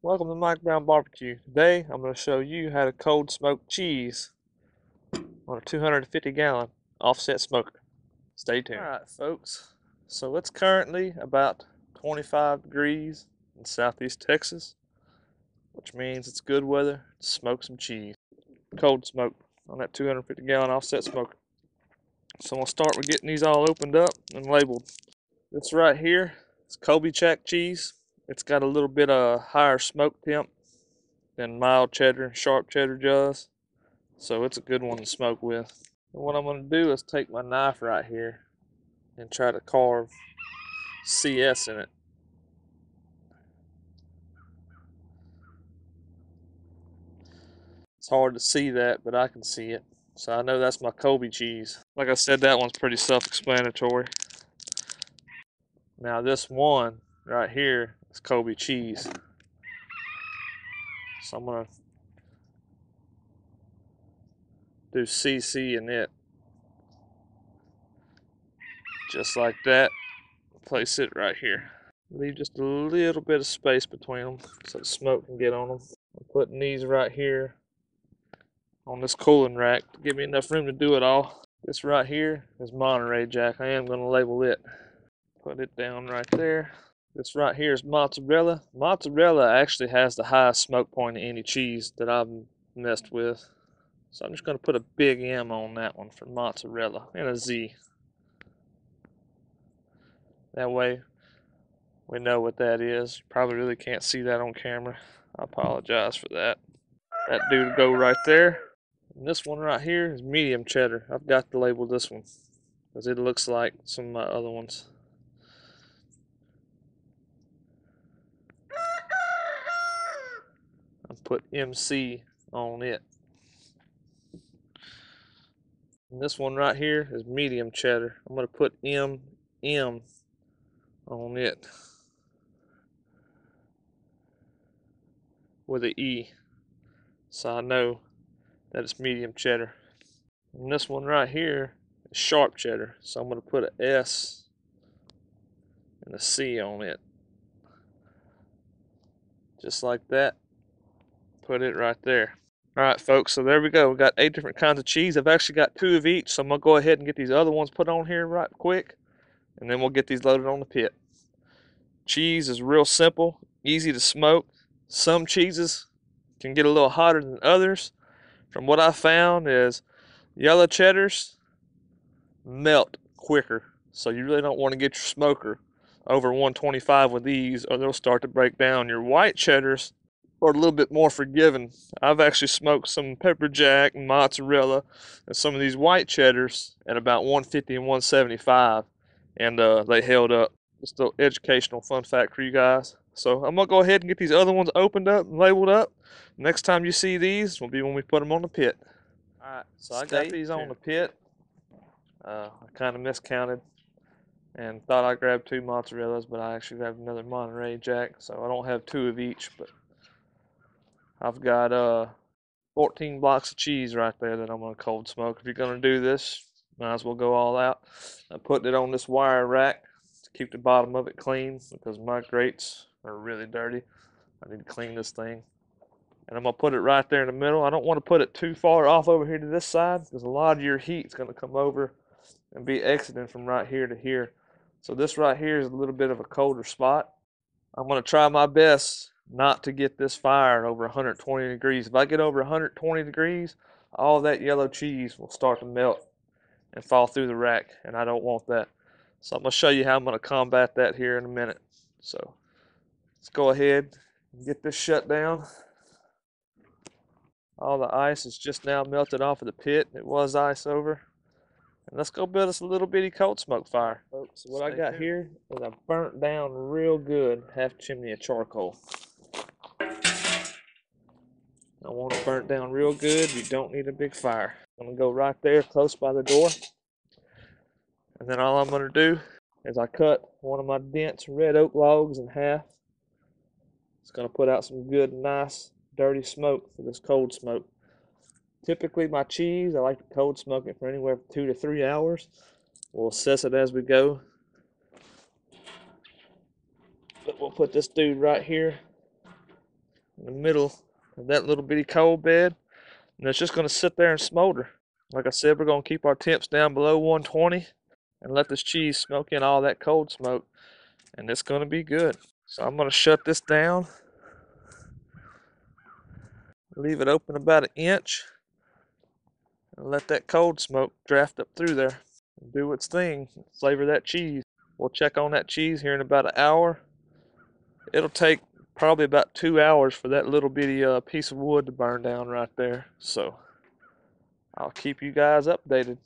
Welcome to Mike Brown Barbecue. Today I'm going to show you how to cold smoke cheese on a 250-gallon offset smoker. Stay tuned. Alright folks, so it's currently about 25 degrees in southeast Texas, which means it's good weather to smoke some cheese. Cold smoke on that 250-gallon offset smoker. So I'm going to start with getting these all opened up and labeled. This right here is Colby Jack cheese. It's got a little bit of higher smoke temp than mild cheddar and sharp cheddar does, so it's a good one to smoke with. And what I'm going to do is take my knife right here and try to carve CS in it. It's hard to see that, but I can see it, so I know that's my Colby cheese. Like I said, that one's pretty self-explanatory. Now this one right here is Colby cheese, so I'm going to do CC in it just like that. Place it right here. Leave just a little bit of space between them so the smoke can get on them. I'm putting these right here on this cooling rack to give me enough room to do it all. This right here is Monterey Jack. I am going to label it. Put it down right there. This right here is mozzarella. Mozzarella actually has the highest smoke point of any cheese that I've messed with. So I'm just going to put a big M on that one for mozzarella and a Z. That way we know what that is. Probably really can't see that on camera. I apologize for that. That dude go right there. And this one right here is medium cheddar. I've got to label this one because it looks like some of my other ones. I put MC on it. And this one right here is medium cheddar. I'm going to put MM on it with an E, so I know that it's medium cheddar. And this one right here is sharp cheddar, so I'm going to put an S and a C on it. Just like that. Put it right there. Alright folks, so there we go. We got 8 different kinds of cheese. I've actually got 2 of each, so I'm going to go ahead and get these other ones put on here right quick, and then we'll get these loaded on the pit. Cheese is real simple, easy to smoke. Some cheeses can get a little hotter than others. From what I found is yellow cheddars melt quicker, so you really don't want to get your smoker over 125 with these, or they'll start to break down. Your white cheddars are a little bit more forgiving. I've actually smoked some pepper jack and mozzarella and some of these white cheddars at about 150 and 175, and they held up. Just a little educational fun fact for you guys. So I'm gonna go ahead and get these other ones opened up and labeled up. Next time you see these will be when we put them on the pit. Alright, so I got these on the pit. I kind of miscounted and thought I grabbed 2 mozzarellas, but I actually grabbed another Monterey Jack, so I don't have 2 of each, but I've got 14 blocks of cheese right there that I'm going to cold smoke. If you're going to do this, might as well go all out. I'm putting it on this wire rack to keep the bottom of it clean because my grates are really dirty. I need to clean this thing. And I'm going to put it right there in the middle. I don't want to put it too far off over here to this side because a lot of your heat is going to come over and be exiting from right here to here. So this right here is a little bit of a colder spot. I'm going to try my best not to get this fire over 120 degrees. If I get over 120 degrees, all that yellow cheese will start to melt and fall through the rack, and I don't want that. So I'm going to show you how I'm going to combat that here in a minute. So let's go ahead and get this shut down. All the ice is just now melted off of the pit. It was ice over. And let's go build us a little bitty cold smoke fire, folks. So what I got here is a burnt down real good half chimney of charcoal. I want it burnt down real good. You don't need a big fire. I'm going to go right there close by the door. And then all I'm going to do is I cut one of my dense red oak logs in half. It's going to put out some good, nice, dirty smoke for this cold smoke. Typically my cheese, I like to cold smoke it for anywhere from 2 to 3 hours. We'll assess it as we go. But we'll put this dude right here in the middle of that little bitty coal bed, and it's just going to sit there and smolder. Like I said, we're going to keep our temps down below 120 and let this cheese smoke in all that cold smoke, and it's going to be good. So I'm going to shut this down, leave it open about an inch, and let that cold smoke draft up through there and do its thing, flavor that cheese. We'll check on that cheese here in about an hour. It'll take probably about 2 hours for that little bitty piece of wood to burn down right there. So I'll keep you guys updated,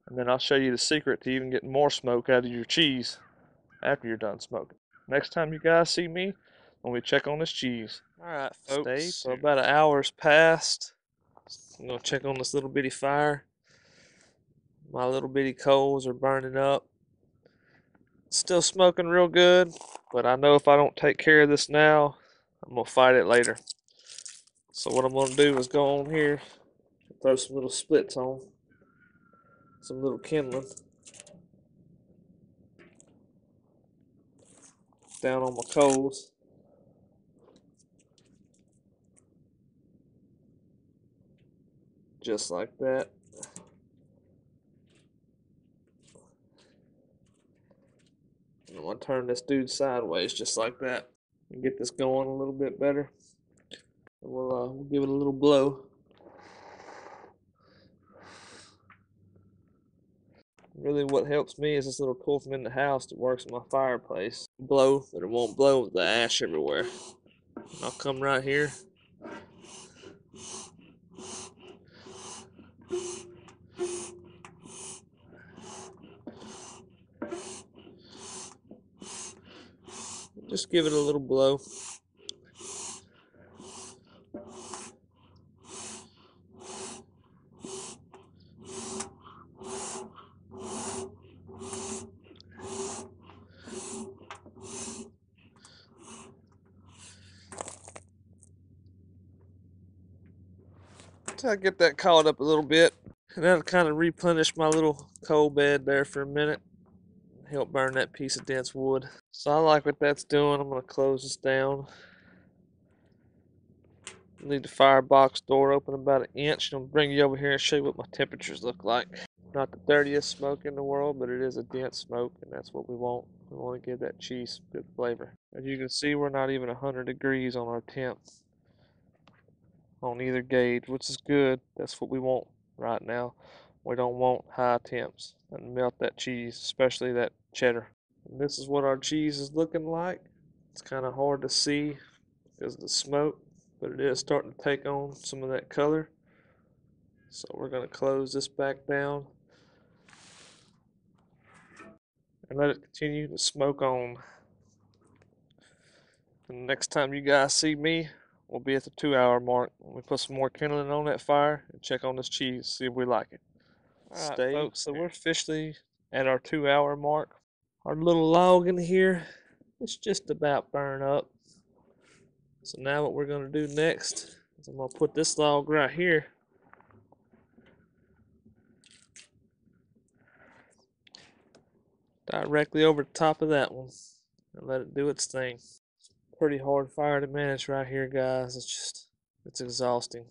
and then I'll show you the secret to even getting more smoke out of your cheese after you're done smoking. Next time you guys see me, when we check on this cheese. Alright folks, so about an hour's passed. I'm going to check on this little bitty fire. My little bitty coals are burning up. It's still smoking real good, but I know if I don't take care of this now, I'm going to fight it later. So what I'm going to do is go on here, throw some little splits on, some little kindling down on my coals. Just like that. And I'm going to turn this dude sideways just like that and get this going a little bit better. And we'll give it a little blow. Really what helps me is this little tool from in the house that works in my fireplace. Blow, but it won't blow with the ash everywhere. And I'll come right here. Just give it a little blow. Until I get that caught up a little bit. And that'll kind of replenish my little coal bed there for a minute. Help burn that piece of dense wood. So I like what that's doing. I'm going to close this down. Leave the firebox door open about an inch, and I'll bring you over here and show you what my temperatures look like. Not the dirtiest smoke in the world, but it is a dense smoke, and that's what we want. We want to give that cheese good flavor. As you can see, we're not even 100 degrees on our temp on either gauge, which is good. That's what we want right now. We don't want high temps and melt that cheese, especially that cheddar. And this is what our cheese is looking like. It's kind of hard to see because of the smoke, but it is starting to take on some of that color. So we're going to close this back down and let it continue to smoke on. And the next time you guys see me, we'll be at the 2-hour mark. We put some more kindling on that fire and check on this cheese, see if we like it. Alright folks, so we're officially at our 2-hour mark. Our little log in here, it's just about burned up. So now what we're going to do next is I'm going to put this log right here directly over the top of that one and let it do its thing. Pretty hard fire to manage right here, guys. It's exhausting.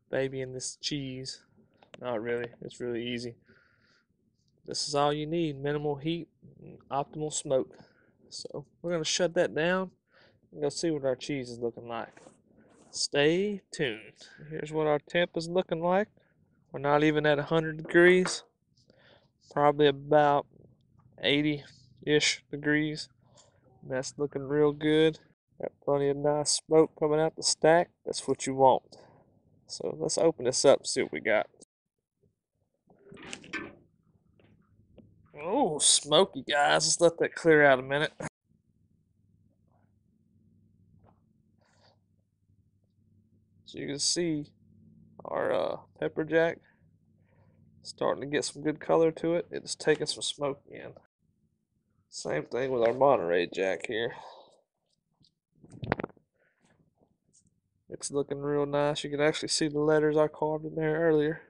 Babying this cheese. Not really, it's really easy. This is all you need, minimal heat and optimal smoke. So we're going to shut that down and go see what our cheese is looking like. Stay tuned. Here's what our temp is looking like. We're not even at 100 degrees. Probably about 80-ish degrees. And that's looking real good. Got plenty of nice smoke coming out the stack. That's what you want. So let's open this up and see what we got. Oh, smoky, guys. Let's let that clear out a minute. So you can see our pepper jack starting to get some good color to it. It's taking some smoke in. Same thing with our Monterey Jack here. It's looking real nice. You can actually see the letters I carved in there earlier.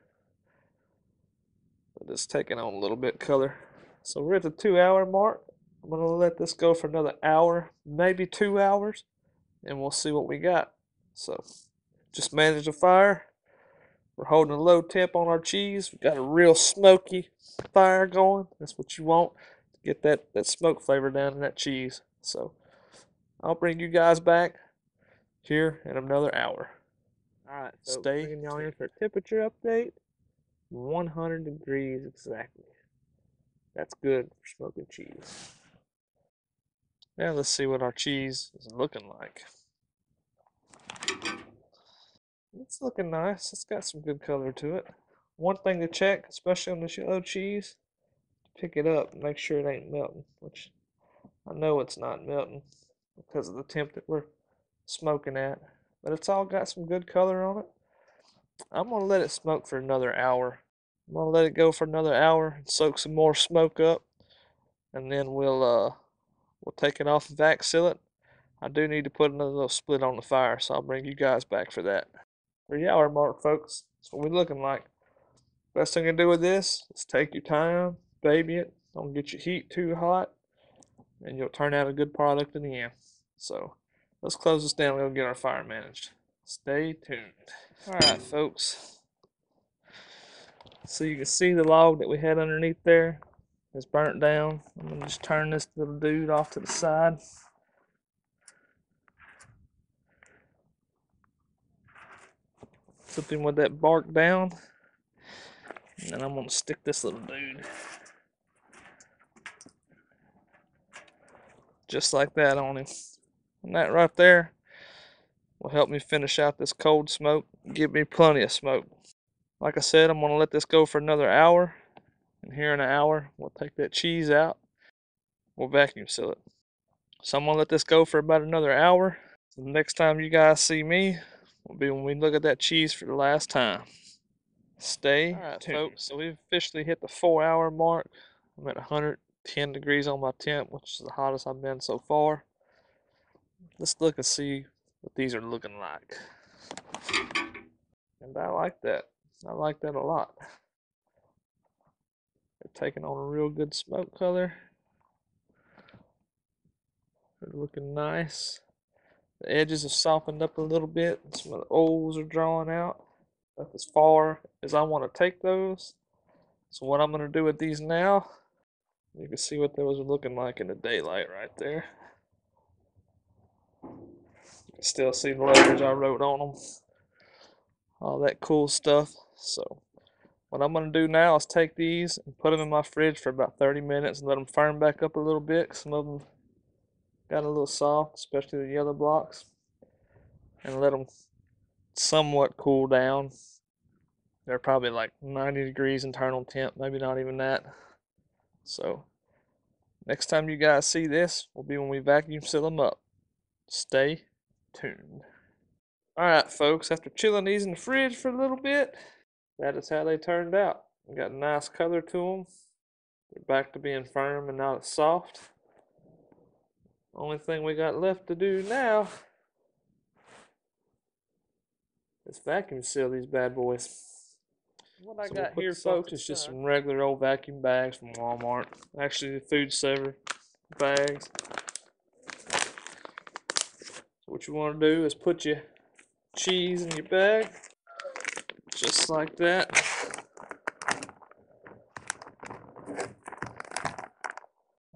But it's taking on a little bit color. So we're at the 2-hour mark. I'm going to let this go for another hour, maybe 2 hours. and we'll see what we got. So just manage the fire. We're holding a low temp on our cheese. We've got a real smoky fire going. That's what you want to get that smoke flavor down in that cheese. So I'll bring you guys back here in another hour. All right, folks, bringing y'all in for a temperature update. 100 degrees exactly. That's good for smoking cheese. Now let's see what our cheese is looking like. It's looking nice. It's got some good color to it. One thing to check, especially on this yellow cheese, pick it up and make sure it ain't melting, which I know it's not melting because of the temp that we're smoking at. But it's all got some good color on it. I'm going to let it smoke for another hour. I'm going to let it go for another hour and soak some more smoke up. And then we'll take it off and vac seal it. I do need to put another little split on the fire, so I'll bring you guys back for that. 3 hour mark, folks. That's what we're looking like. Best thing to do with this is take your time, baby it. Don't get your heat too hot, and you'll turn out a good product in the end. So let's close this down and we'll get our fire managed. Stay tuned. Alright, folks. So you can see the log that we had underneath there is burnt down. I'm going to just turn this little dude off to the side. Flip him with that bark down. And then I'm going to stick this little dude just like that on him. And that right there will help me finish out this cold smoke, give me plenty of smoke. Like I said, I'm going to let this go for another hour. And here in an hour, we'll take that cheese out. We'll vacuum seal it. So I'm going to let this go for about another hour. So the next time you guys see me will be when we look at that cheese for the last time. Stay tuned. Folks, so we've officially hit the 4 hour mark. I'm at 110 degrees on my temp, which is the hottest I've been so far. Let's look and see what these are looking like. And I like that. I like that a lot. They're taking on a real good smoke color. They're looking nice. The edges have softened up a little bit. Some of the O's are drawing out. Up as far as I want to take those. So what I'm going to do with these now, you can see what those are looking like in the daylight right there. You can still see the letters I wrote on them. All that cool stuff. So what I'm going to do now is take these and put them in my fridge for about 30 minutes and let them firm back up a little bit. Some of them got a little soft, especially the yellow blocks. And let them somewhat cool down. They're probably like 90 degrees internal temp, maybe not even that. So next time you guys see this will be when we vacuum seal them up. Stay tuned. Alright folks, after chilling these in the fridge for a little bit, that is how they turned out. They got a nice color to them. They're back to being firm and not as soft. Only thing we got left to do now is vacuum seal these bad boys. What I got here, folks, is just some regular old vacuum bags from Walmart. Actually, the Food Saver bags. So what you want to do is put your cheese in your bag, just like that.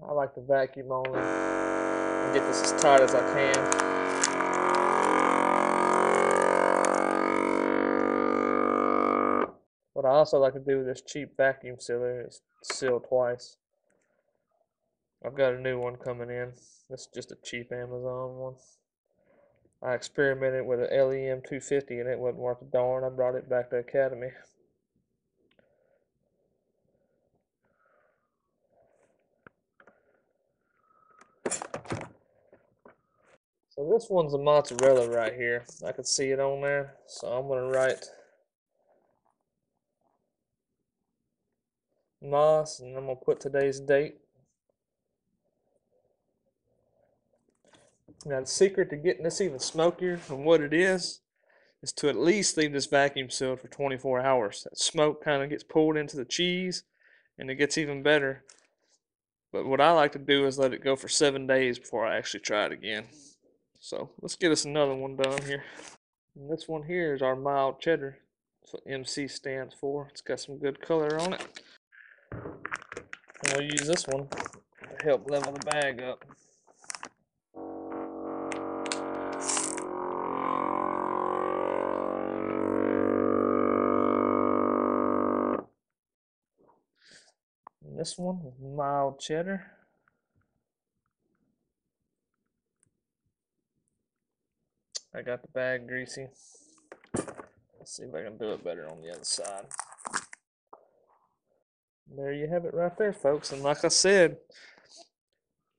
I like to vacuum only and get this as tight as I can. What I also like to do with this cheap vacuum sealer is seal twice. I've got a new one coming in. This is just a cheap Amazon one. I experimented with an LEM 250 and it wasn't worth a darn. I brought it back to Academy. So this one's a mozzarella right here. I can see it on there. So I'm going to write Moss and I'm going to put today's date. Now the secret to getting this even smokier than what it is to at least leave this vacuum sealed for 24 hours. That smoke kind of gets pulled into the cheese and it gets even better. But what I like to do is let it go for 7 days before I actually try it again. So let's get us another one done here. And this one here is our mild cheddar. That's what MC stands for. It's got some good color on it. And we'll use this one to help level the bag up. And this one is mild cheddar. I got the bag greasy. Let's see if I can do it better on the other side. There you have it right there, folks. And like I said,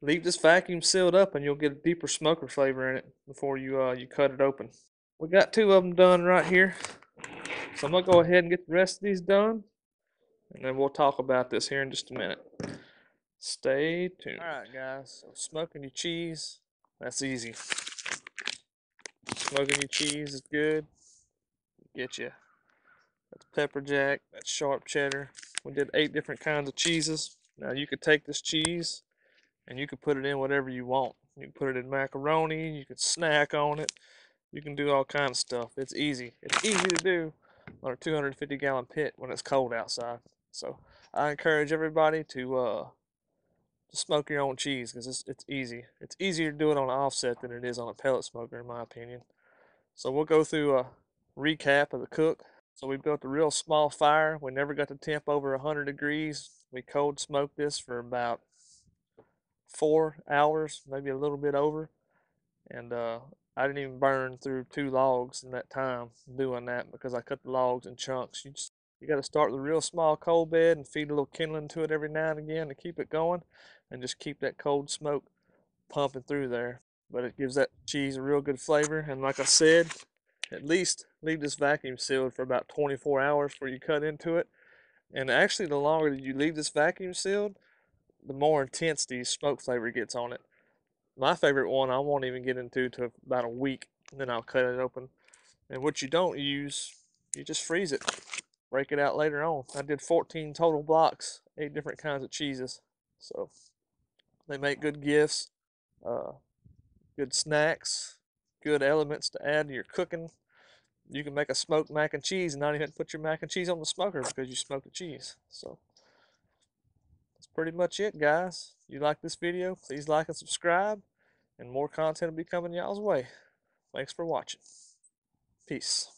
leave this vacuum sealed up and you'll get a deeper smoker flavor in it before you cut it open. We got two of them done right here. So I'm going to go ahead and get the rest of these done. And then we'll talk about this here in just a minute. Stay tuned. Alright guys, so smoking your cheese, that's easy. Smoking your cheese is good. Get you. That's pepper jack, that's sharp cheddar. We did 8 different kinds of cheeses. Now you could take this cheese and you can put it in whatever you want. You can put it in macaroni, you can snack on it, you can do all kinds of stuff. It's easy. It's easy to do on a 250-gallon pit when it's cold outside. So I encourage everybody to smoke your own cheese because it's easy. It's easier to do it on an offset than it is on a pellet smoker, in my opinion. So we'll go through a recap of the cook. So we built a real small fire. We never got the temp over 100 degrees. We cold smoked this for about 4 hours, maybe a little bit over. And I didn't even burn through 2 logs in that time doing that because I cut the logs in chunks. You got to start with a real small coal bed and feed a little kindling to it every now and again to keep it going, and just keep that cold smoke pumping through there. But it gives that cheese a real good flavor. And like I said, at least leave this vacuum sealed for about 24 hours before you cut into it. And actually, the longer that you leave this vacuum sealed, the more intense the smoke flavor gets on it. My favorite one I won't even get into till about a week, and then I'll cut it open. And what you don't use, you just freeze it. Break it out later on. I did 14 total blocks, 8 different kinds of cheeses. So they make good gifts, good snacks, good elements to add to your cooking. You can make a smoked mac and cheese and not even put your mac and cheese on the smoker because you smoked the cheese. So that's pretty much it, guys. If you like this video, please like and subscribe, and more content will be coming y'all's way. Thanks for watching. Peace.